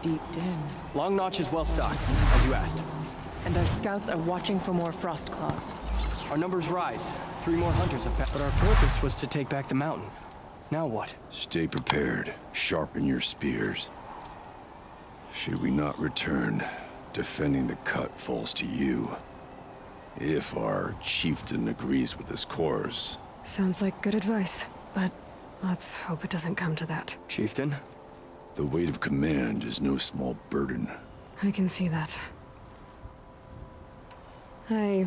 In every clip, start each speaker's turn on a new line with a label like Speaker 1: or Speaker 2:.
Speaker 1: Deep in.
Speaker 2: Long Notch is well stocked, as you asked.
Speaker 1: And our scouts are watching for more frost claws.
Speaker 2: Our numbers rise. 3 more hunters have found. But our purpose was to take back the mountain. Now what?
Speaker 3: Stay prepared. Sharpen your spears. Should we not return, defending the cut falls to you. If our chieftain agrees with his course.
Speaker 4: Sounds like good advice, but let's hope it doesn't come to that.
Speaker 2: Chieftain?
Speaker 3: The weight of command is no small burden.
Speaker 4: I can see that. I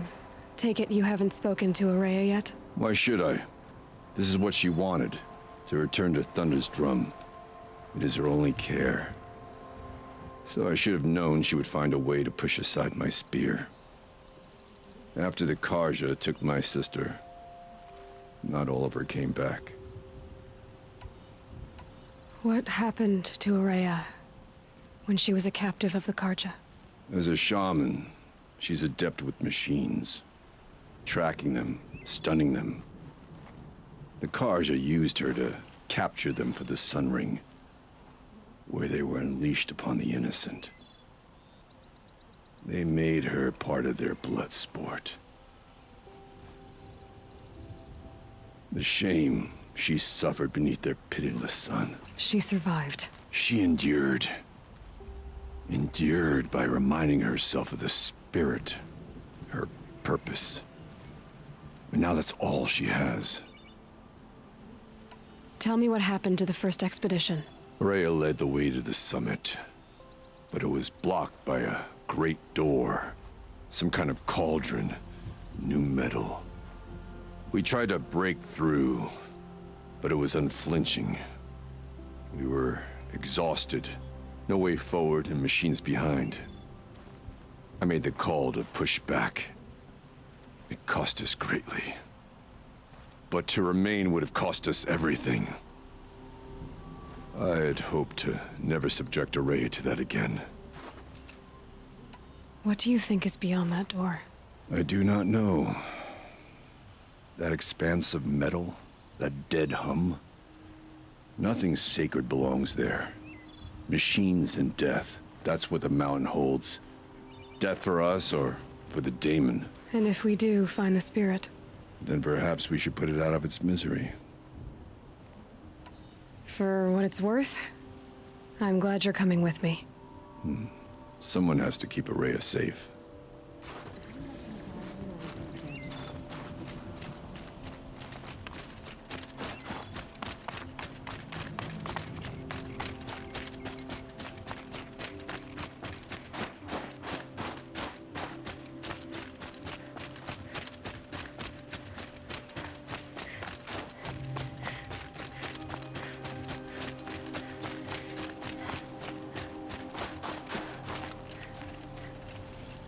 Speaker 4: take it you haven't spoken to Araya yet?
Speaker 3: Why should I? This is what she wanted, to return to Thunder's drum. It is her only care. So I should have known she would find a way to push aside my spear. After the Karja took my sister, not all of her came back.
Speaker 4: What happened to Araya when she was a captive of the Karja?
Speaker 3: As a shaman, she's adept with machines. Tracking them, stunning them. The Karja used her to capture them for the Sun Ring, where they were unleashed upon the innocent. They made her part of their blood sport. The shame she suffered beneath their pitiless sun.
Speaker 4: She survived.
Speaker 3: She endured. Endured by reminding herself of the spirit, her purpose. And now that's all she has.
Speaker 4: Tell me what happened to the first expedition.
Speaker 3: Rhea led the way to the summit, but it was blocked by a great door. Some kind of cauldron, new metal. We tried to break through, but it was unflinching. We were exhausted, no way forward and machines behind. I made the call to push back. It cost us greatly. But to remain would have cost us everything. I had hoped to never subject Araya to that again.
Speaker 4: What do you think is beyond that door?
Speaker 3: I do not know. That expanse of metal, that dead hum. Nothing sacred belongs there. Machines and death, that's what the mountain holds. Death for us or for the daemon.
Speaker 4: And if we do find the spirit?
Speaker 3: Then perhaps we should put it out of its misery.
Speaker 4: For what it's worth, I'm glad you're coming with me.
Speaker 3: Someone has to keep Araya safe.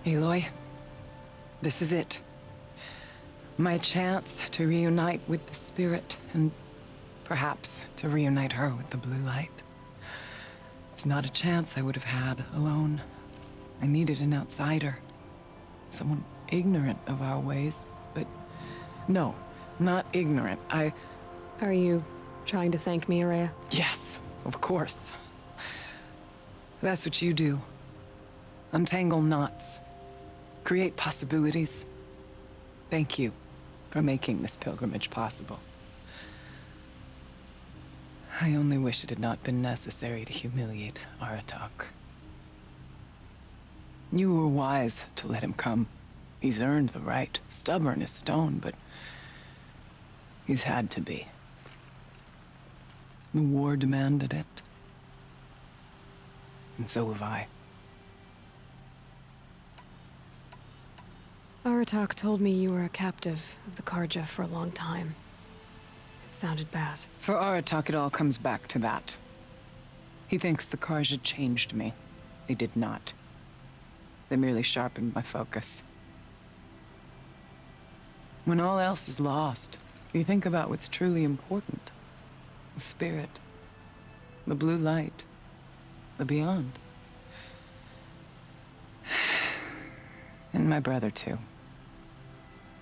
Speaker 1: Aloy, this is it. My chance to reunite with the spirit, and perhaps to reunite her with the blue light. It's not a chance I would have had alone. I needed an outsider. Someone ignorant of our ways, but no, not ignorant.
Speaker 4: Are you trying to thank me, Araya?
Speaker 1: Yes, of course. That's what you do. Untangle knots. Create possibilities. Thank you for making this pilgrimage possible. I only wish it had not been necessary to humiliate Aratak. You were wise to let him come. He's earned the right, stubborn as stone, but he's had to be. The war demanded it. And so have I.
Speaker 4: Aratak told me you were a captive of the Karja for a long time. It sounded bad.
Speaker 1: For Aratak, it all comes back to that. He thinks the Karja changed me. They did not. They merely sharpened my focus. When all else is lost, you think about what's truly important. The spirit. The blue light. The beyond. And my brother, too.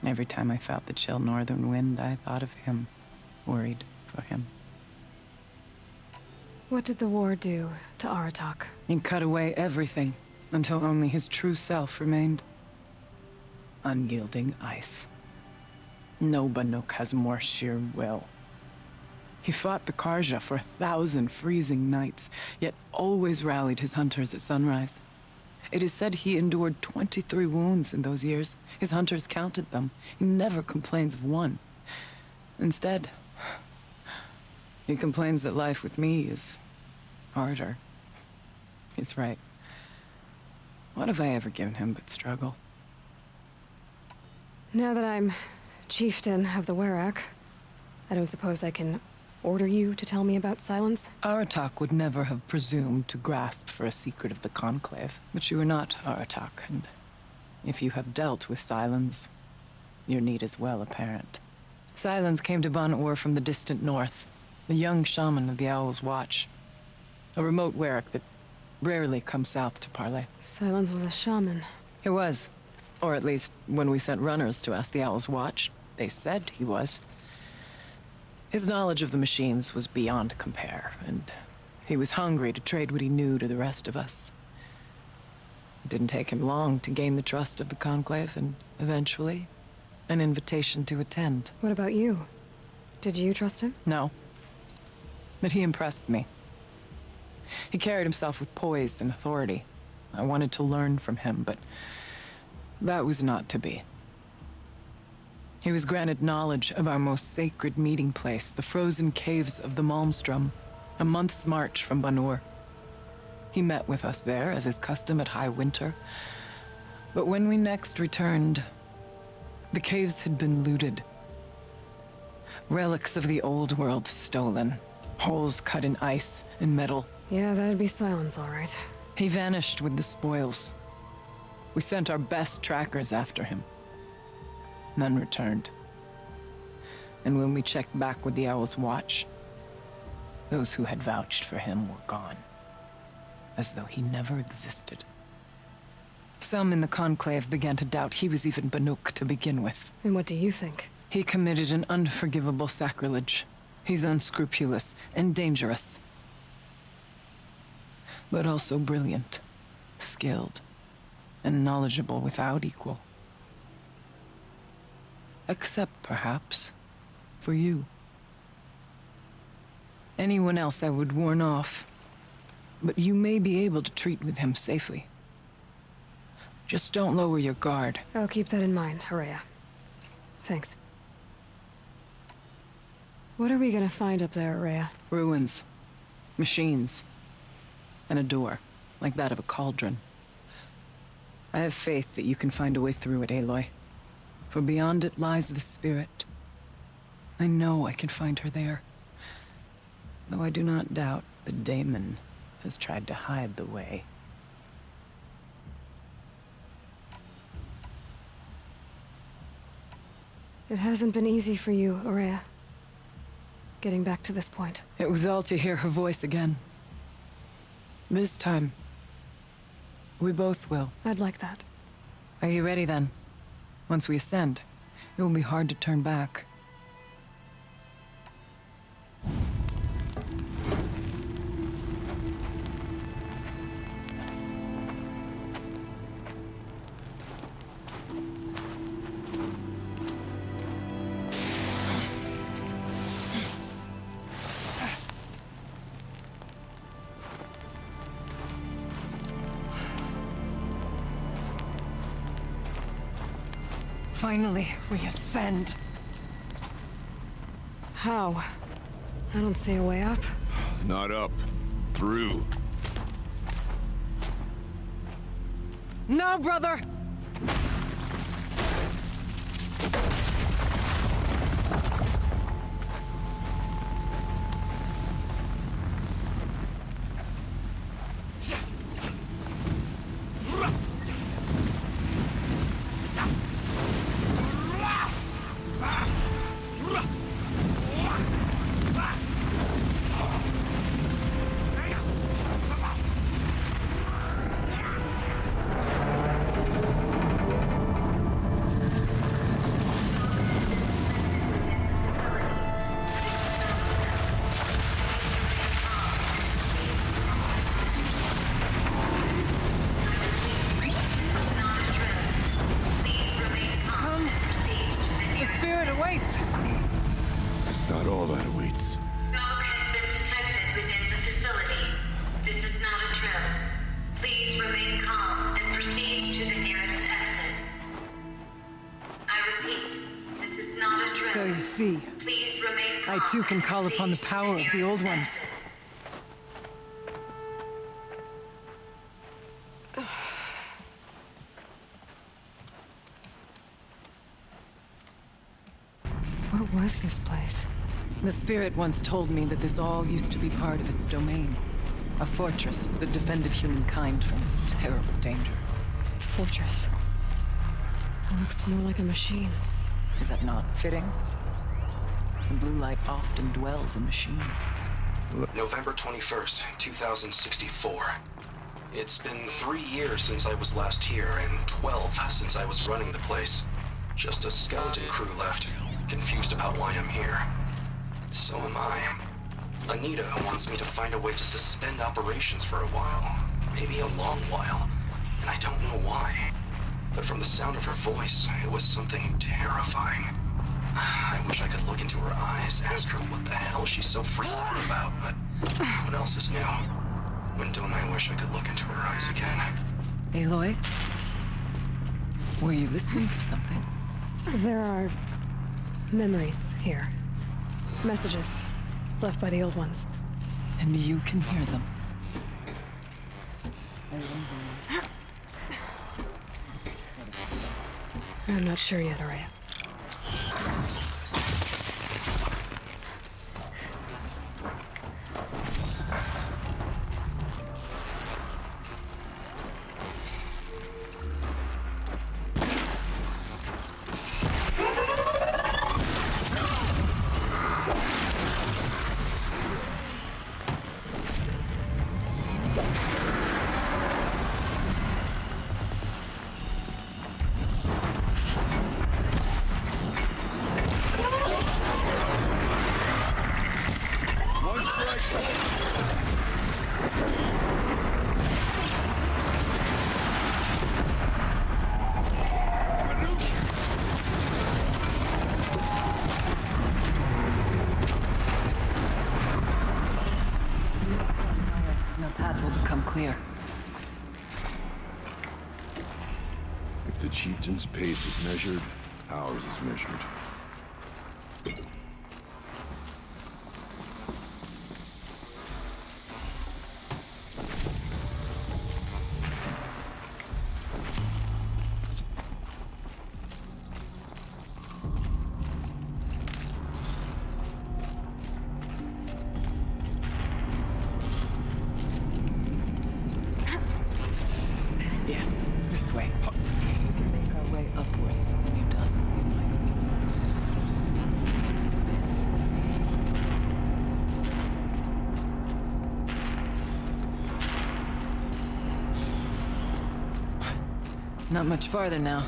Speaker 1: Every time I felt the chill northern wind, I thought of him, worried for him.
Speaker 4: What did the war do to Aratak?
Speaker 1: He cut away everything until only his true self remained. Unyielding ice. No Banuk has more sheer will. He fought the Karja for 1,000 freezing nights, yet always rallied his hunters at sunrise. It is said he endured 23 wounds in those years. His hunters counted them. He never complains of one. Instead, he complains that life with me is harder. He's right. What have I ever given him but struggle?
Speaker 4: Now that I'm chieftain of the Werak, I don't suppose I can order you to tell me about Silence?
Speaker 1: Aratak would never have presumed to grasp for a secret of the Conclave. But you are not Aratak, and if you have dealt with Silence, your need is well apparent. Silence came to Buona from the distant north, a young shaman of the Owl's Watch. A remote Werak that rarely comes south to parley.
Speaker 4: Silence was a shaman.
Speaker 1: He was. Or at least, when we sent runners to ask the Owl's Watch, they said he was. His knowledge of the machines was beyond compare, and he was hungry to trade what he knew to the rest of us. It didn't take him long to gain the trust of the Conclave, and eventually, an invitation to attend.
Speaker 4: What about you? Did you trust him?
Speaker 1: No. But he impressed me. He carried himself with poise and authority. I wanted to learn from him, but that was not to be. He was granted knowledge of our most sacred meeting place, the frozen caves of the Malmstrom, a month's march from Banur. He met with us there, as is custom at high winter. But when we next returned, the caves had been looted. Relics of the old world stolen. Holes cut in ice and metal.
Speaker 4: Yeah, that'd be Silence, all right.
Speaker 1: He vanished with the spoils. We sent our best trackers after him. None returned. And when we checked back with the Owl's Watch, those who had vouched for him were gone. As though he never existed. Some in the Conclave began to doubt he was even Banuk to begin with.
Speaker 4: And what do you think?
Speaker 1: He committed an unforgivable sacrilege. He's unscrupulous and dangerous. But also brilliant, skilled, and knowledgeable without equal. Except, perhaps, for you. Anyone else I would warn off, but you may be able to treat with him safely. Just don't lower your guard.
Speaker 4: I'll keep that in mind, Horea. Thanks. What are we gonna find up there, Horea?
Speaker 1: Ruins, machines, and a door, like that of a cauldron. I have faith that you can find a way through it, Aloy. For beyond it lies the spirit. I know I can find her there. Though I do not doubt the daemon has tried to hide the way.
Speaker 4: It hasn't been easy for you, Horea. Getting back to this point.
Speaker 1: It was all to hear her voice again. This time, we both will.
Speaker 4: I'd like that.
Speaker 1: Are you ready then? Once we ascend, it will be hard to turn back. Finally, we ascend.
Speaker 4: How? I don't see a way up.
Speaker 3: Not up. Through.
Speaker 1: No, brother! see.
Speaker 5: Please remain
Speaker 1: I too can call upon the power of the old ones.
Speaker 4: What was this place?
Speaker 1: The spirit once told me that this all used to be part of its domain. A fortress that defended humankind from terrible danger.
Speaker 4: Fortress. It looks more like a machine.
Speaker 1: Is that not fitting? The blue light often dwells in machines.
Speaker 6: November 21st, 2064. It's been 3 years since I was last here, and 12 since I was running the place. Just a skeleton crew left, confused about why I'm here. So am I. Anita wants me to find a way to suspend operations for a while. Maybe a long while. And I don't know why. But from the sound of her voice, it was something terrifying. I wish I could look into her eyes, ask her what the hell she's so freaked out about, but what else is new? When don't I wish I could look into her eyes again?
Speaker 1: Aloy? Were you listening for something?
Speaker 4: There are memories here. Messages left by the old ones.
Speaker 1: And you can hear them.
Speaker 4: I'm not sure yet, Araya.
Speaker 1: Clear.
Speaker 3: If the chieftain's pace is measured, ours is measured.
Speaker 1: Yes, this way. We can make our way upwards when you're done. Not much farther now.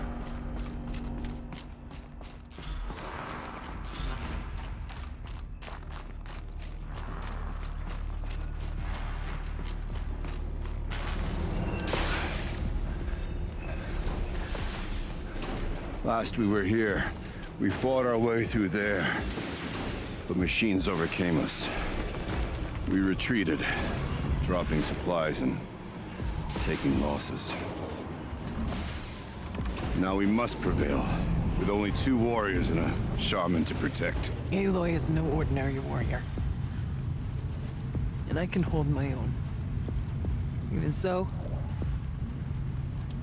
Speaker 3: Last we were here, we fought our way through there. But machines overcame us. We retreated, dropping supplies and taking losses. Now we must prevail, with only 2 warriors and a shaman to protect.
Speaker 1: Aloy is no ordinary warrior. And I can hold my own. Even so,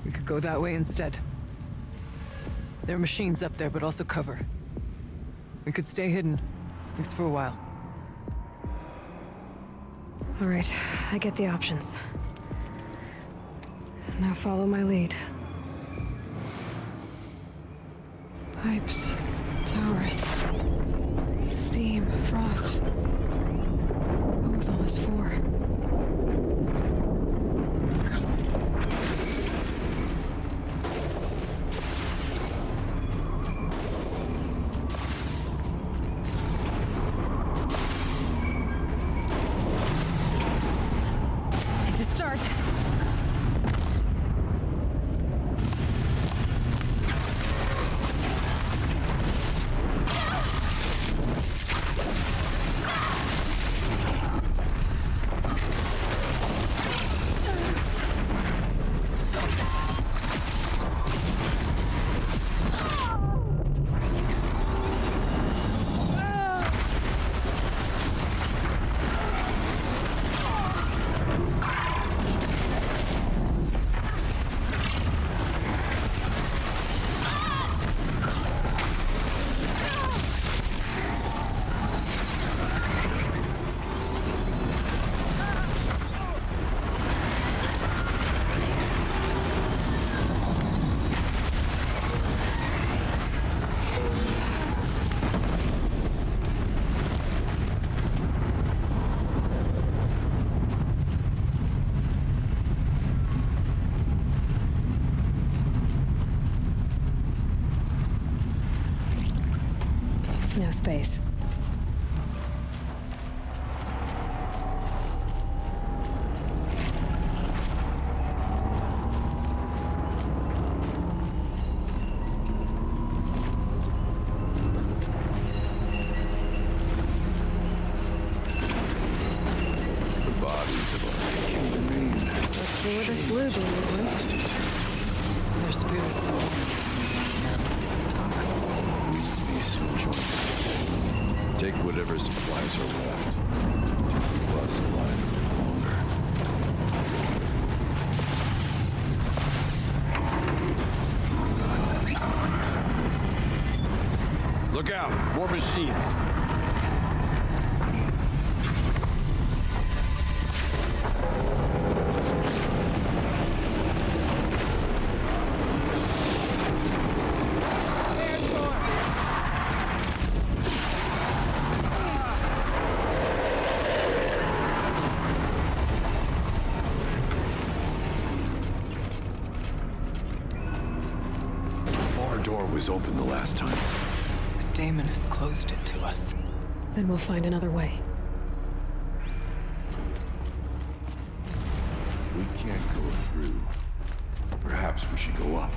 Speaker 1: we could go that way instead. There are machines up there, but also cover. We could stay hidden, at least for a while.
Speaker 4: All right, I get the options. Now follow my lead. Pipes, towers, steam, frost. What was all this for? space.
Speaker 3: The bodies of our kin remain.
Speaker 4: Let's see what this blue beam is worth.
Speaker 1: Their spirits are talk.
Speaker 3: Be soon joined. Take whatever supplies are left to keep us alive a bit longer. Look out! More machines! Door was open the last time.
Speaker 1: But Damon has closed it to us.
Speaker 4: Then we'll find another way.
Speaker 3: We can't go through. Perhaps we should go up.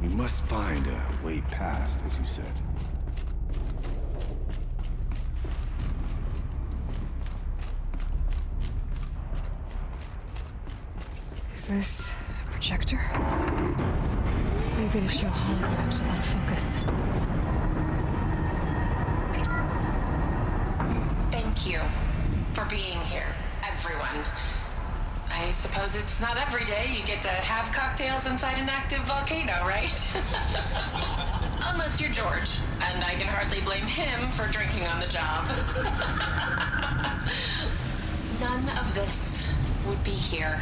Speaker 3: We must find a way past, as you said.
Speaker 4: Is this a projector? Maybe to show holograms without focus.
Speaker 5: Thank you for being here, everyone. I suppose it's not every day you get to have cocktails inside an active volcano, right? Unless you're George, and I can hardly blame him for drinking on the job. None of this would be here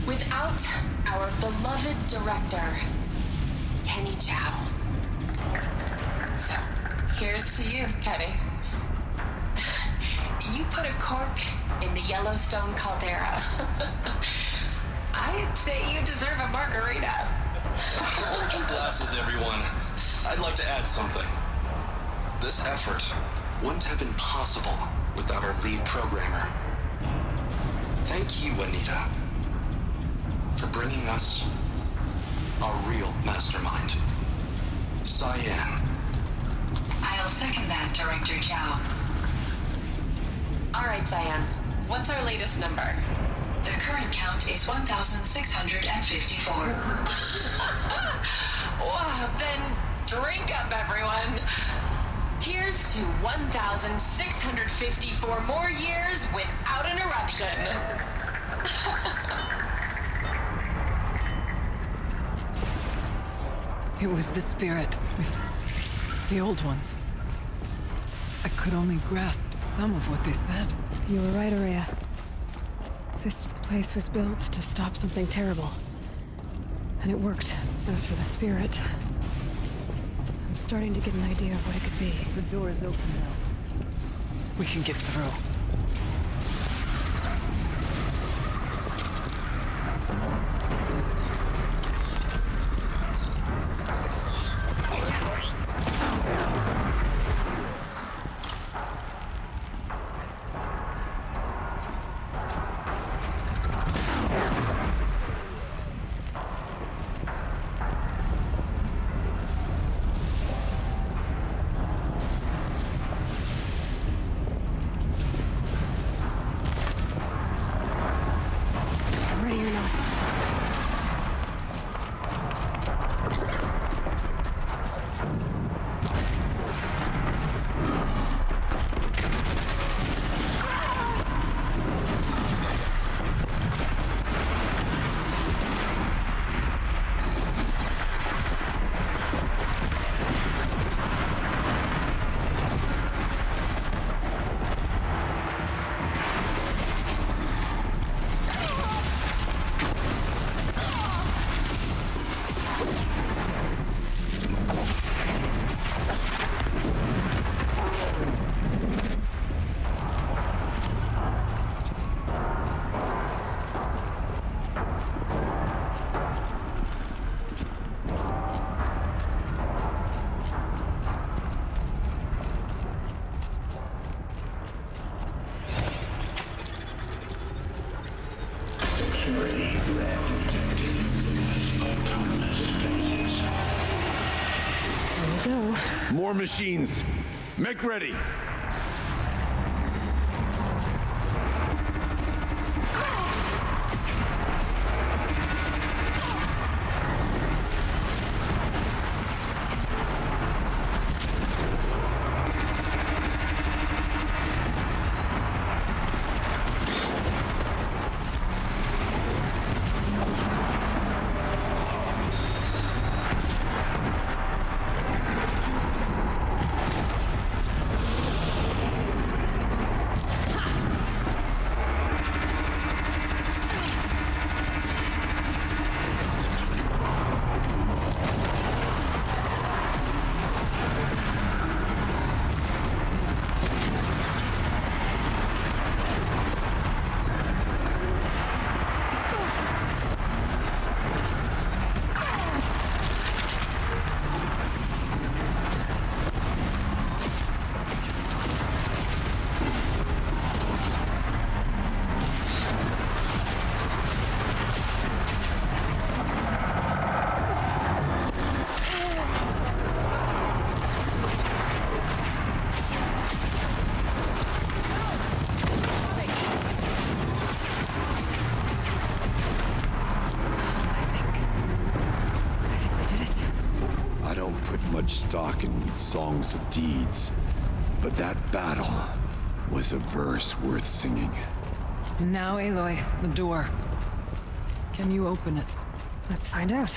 Speaker 5: without our beloved director, Kenny Chow. So, here's to you, Kenny. You put a cork in the Yellowstone caldera. I'd say you deserve a margarita.
Speaker 6: Hold your glasses, everyone. I'd like to add something. This effort wouldn't have been possible without our lead programmer. Thank you, Anita, for bringing us our real mastermind, Cyan.
Speaker 5: I'll second that, Director Chow. All right, Cyan. What's our latest number? The current count is 1,654. Wow, then drink up, everyone. Here's to 1,654 more years without an eruption.
Speaker 1: It was the spirit with the old ones. I could only grasp some of what they said.
Speaker 4: You were right, Araya. This place was built to stop something terrible. And it worked. As for the spirit, I'm starting to get an idea of what it could be.
Speaker 1: The door is open now. We can get through.
Speaker 4: Go.
Speaker 3: More machines. Make ready. Much stock in songs of deeds, but that battle was a verse worth singing.
Speaker 1: And now, Aloy, the door. Can you open it?
Speaker 4: Let's find out.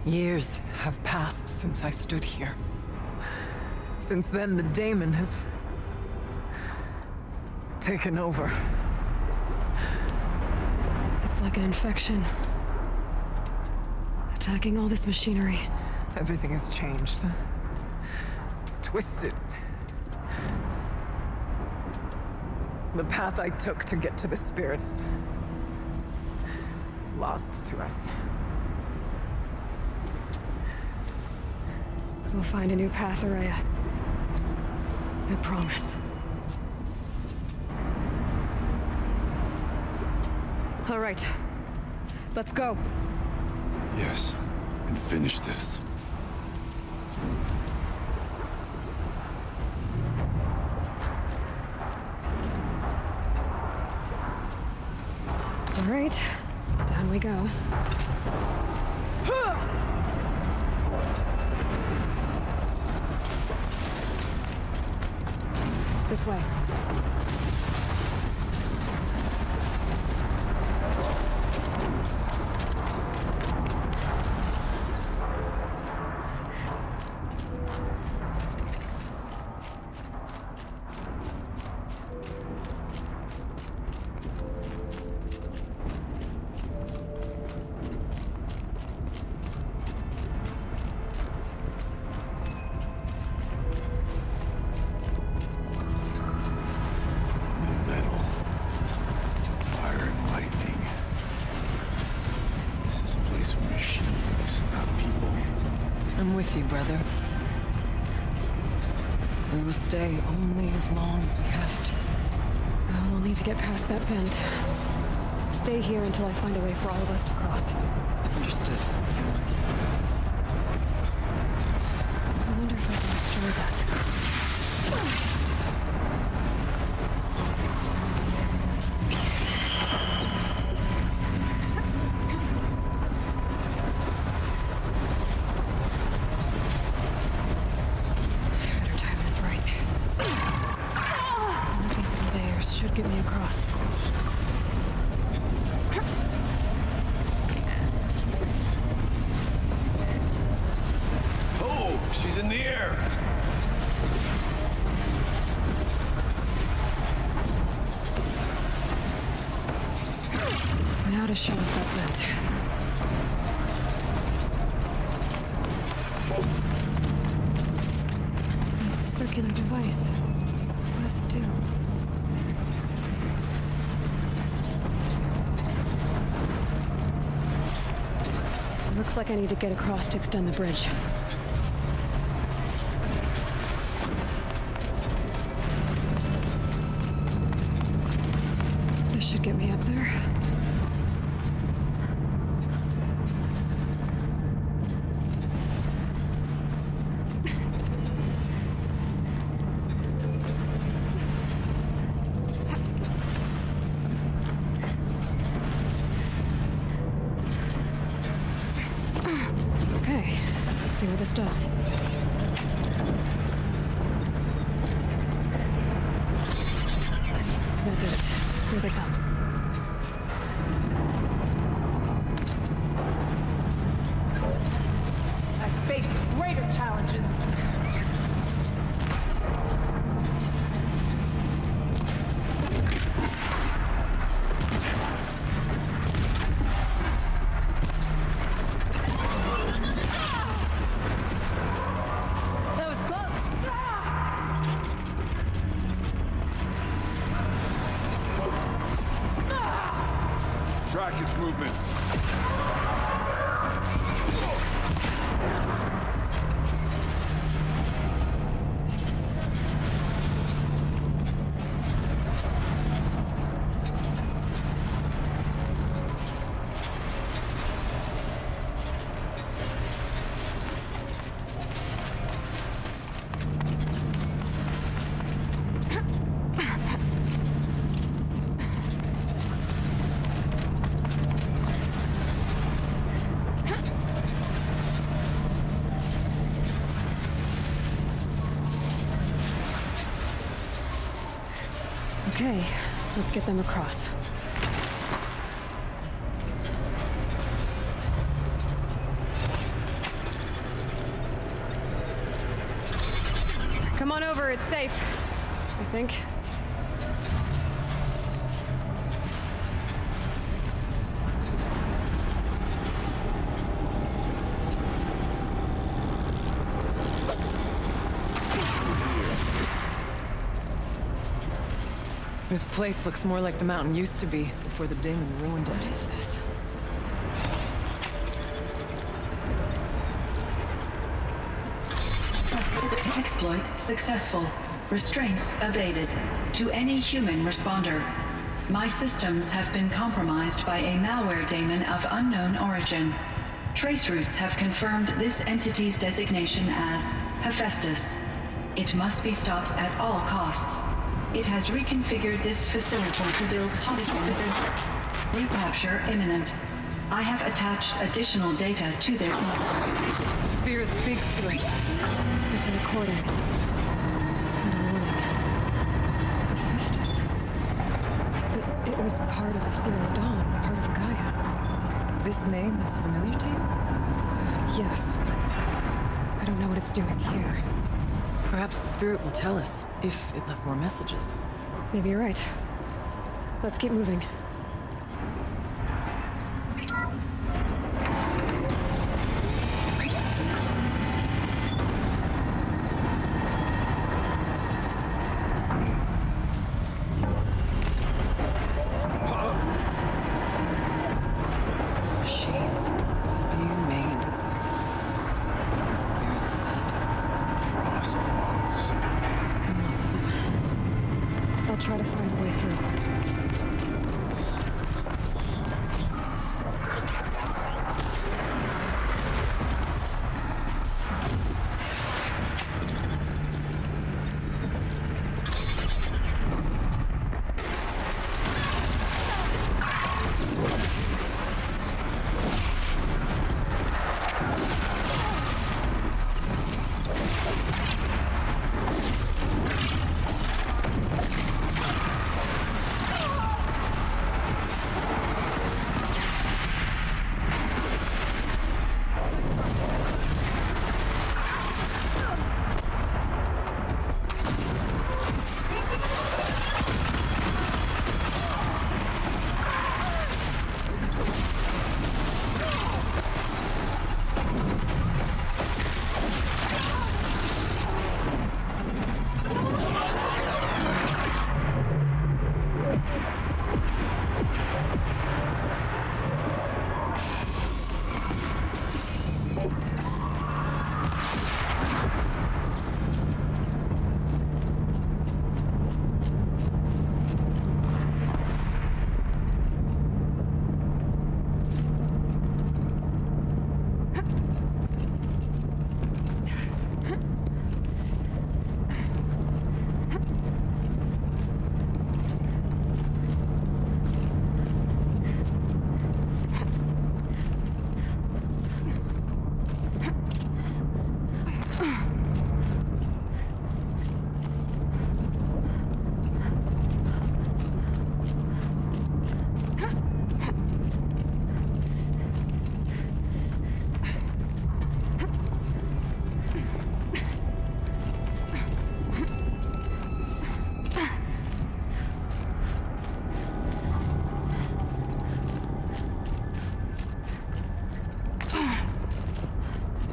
Speaker 1: Years have passed since I stood here. Since then, the daemon has taken over.
Speaker 4: It's like an infection. Attacking all this machinery.
Speaker 1: Everything has changed. It's twisted. The path I took to get to the spirits, lost to us.
Speaker 4: We'll find a new path, Araya. I promise. All right. Let's go.
Speaker 3: Yes, and finish this.
Speaker 4: All right. Down we go. This way.
Speaker 1: I'm with you, brother. We will stay only as long as we have to.
Speaker 4: Well, we'll need to get past that vent. Stay here until I find a way for all of us to cross.
Speaker 1: Understood.
Speaker 4: I wonder if I can destroy that. Get me across.
Speaker 3: Oh, she's in the air.
Speaker 4: Now to shut off that vent. Circular device. What does it do? Looks like I need to get across to extend the bridge. This should get me up there. Okay, let's see what this does. That did it. Here they come.
Speaker 7: I faced greater challenges. That was close.
Speaker 3: Track its movements.
Speaker 4: Okay, let's get them across. Come on over, it's safe. I think.
Speaker 1: This place looks more like the mountain used to be before the demon ruined it.
Speaker 4: What is this?
Speaker 8: Exploit successful. Restraints evaded. To any human responder. My systems have been compromised by a malware daemon of unknown origin. Trace routes have confirmed this entity's designation as Hephaestus. It must be stopped at all costs. It has reconfigured this facility to build hospitals. Recapture imminent. I have attached additional data to their...
Speaker 1: Spirit speaks to us.
Speaker 4: It's a recording. And a warning. Hephaestus. It was part of Zero Dawn, part of Gaia.
Speaker 1: This name is familiar to you?
Speaker 4: Yes. I don't know what it's doing here.
Speaker 1: Perhaps the spirit will tell us if it left more messages.
Speaker 4: Maybe you're right. Let's keep moving.
Speaker 1: Machines being made. As the spirit said.
Speaker 3: Frost claws.
Speaker 4: Lots of them. I'll try to find a way through.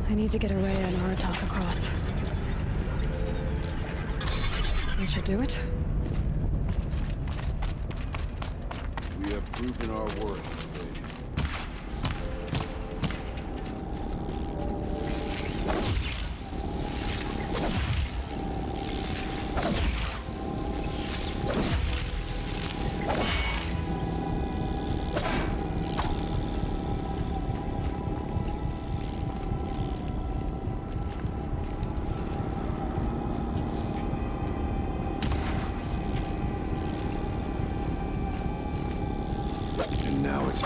Speaker 4: I need to get Araya and Aratak across. That should do it.
Speaker 9: We have proven our worth, lady.
Speaker 3: And now it's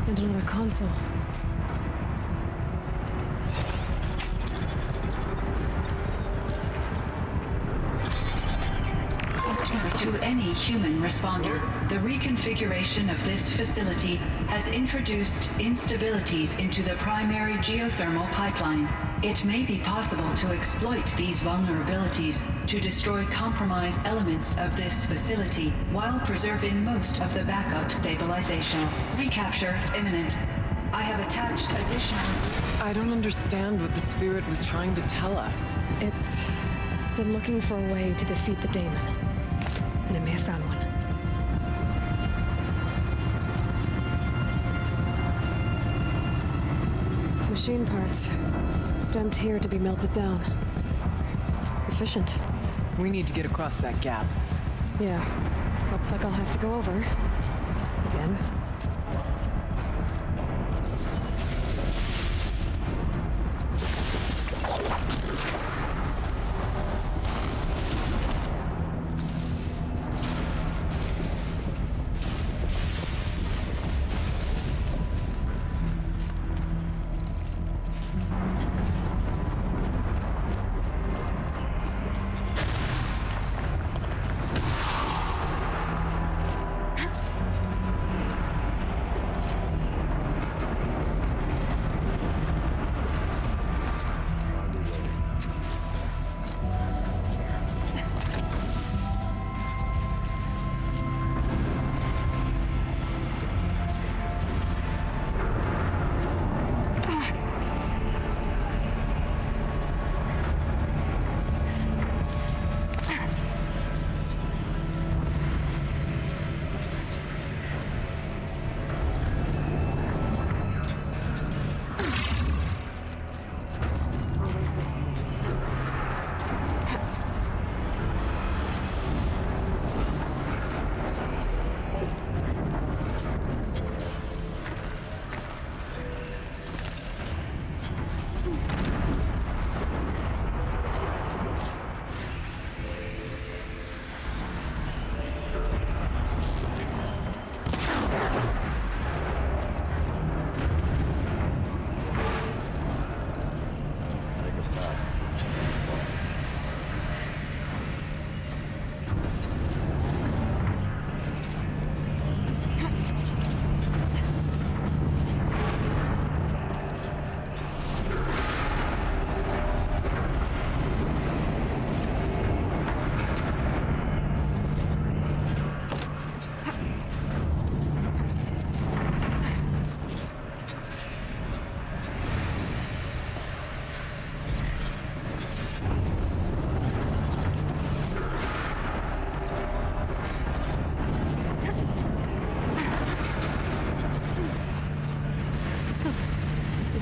Speaker 4: And another console.
Speaker 8: To any human responder, the reconfiguration of this facility has introduced instabilities into the primary geothermal pipeline. It may be possible to exploit these vulnerabilities to destroy compromised elements of this facility while preserving most of the backup stabilization. Recapture imminent. I have attached additional...
Speaker 1: I don't understand what the spirit was trying to tell us.
Speaker 4: It's been looking for a way to defeat the daemon. And it may have found one. Machine parts. Dumped here to be melted down. Efficient.
Speaker 1: We need to get across that gap.
Speaker 4: Yeah. Looks like I'll have to go over. Again.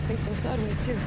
Speaker 4: things go sideways, too.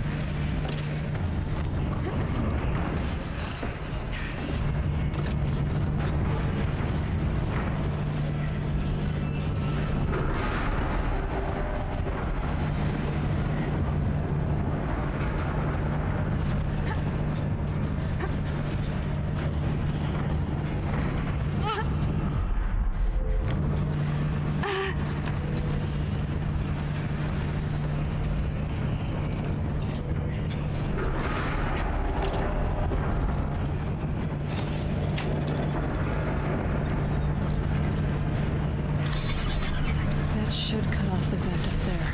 Speaker 4: Should cut off the vent up there.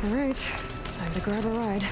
Speaker 4: All right, time to grab a ride.